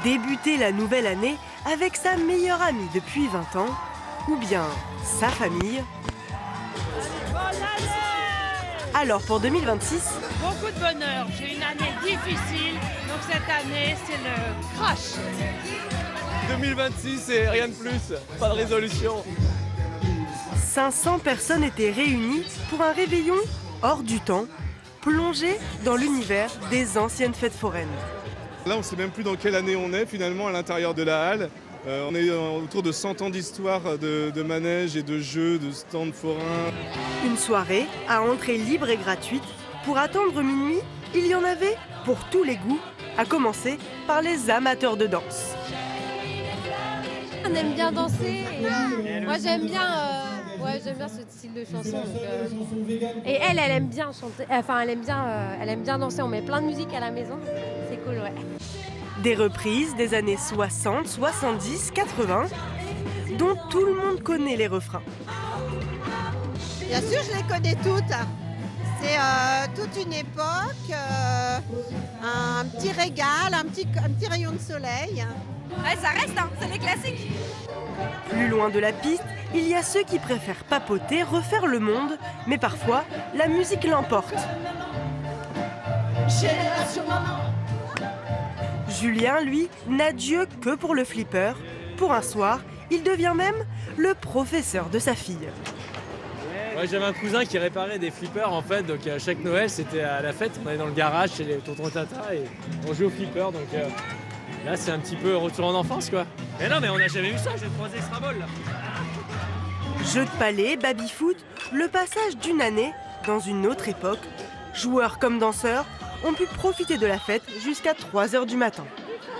Débuter la nouvelle année avec sa meilleure amie depuis 20 ans, ou bien sa famille. Alors pour 2026, beaucoup de bonheur. J'ai une année difficile, donc cette année, c'est le crash. 2026, c'est rien de plus, pas de résolution. 500 personnes étaient réunies pour un réveillon hors du temps, plongé dans l'univers des anciennes fêtes foraines. Là, on ne sait même plus dans quelle année on est finalement à l'intérieur de la halle. On est autour de 100 ans d'histoire de manèges et de jeux, de stands forains. Une soirée à entrée libre et gratuite. Pour attendre minuit, il y en avait pour tous les goûts, à commencer par les amateurs de danse. On aime bien danser et moi j'aime bien ce style de chanson. Et elle aime bien chanter, enfin elle aime bien danser. On met plein de musique à la maison, c'est cool, ouais. Des reprises des années 60, 70, 80, dont tout le monde connaît les refrains. Bien sûr, je les connais toutes. C'est toute une époque, un petit régal, un petit rayon de soleil. Ouais, ça reste, hein, c'est les classiques. Plus loin de la piste, il y a ceux qui préfèrent papoter, refaire le monde, mais parfois, la musique l'emporte. Génération maman. Julien, lui, n'a Dieu que pour le flipper. Pour un soir, il devient même le professeur de sa fille. Ouais, j'avais un cousin qui réparait des flippers en fait, donc chaque Noël c'était à la fête, on allait dans le garage chez les tontons tata et on jouait au flipper, donc là c'est un petit peu retour en enfance quoi. Mais non mais on n'a jamais vu ça, j'ai croisé Scrabble là. Jeux de palais, baby-foot, le passage d'une année dans une autre époque. Joueurs comme danseurs ont pu profiter de la fête jusqu'à 3 h du matin.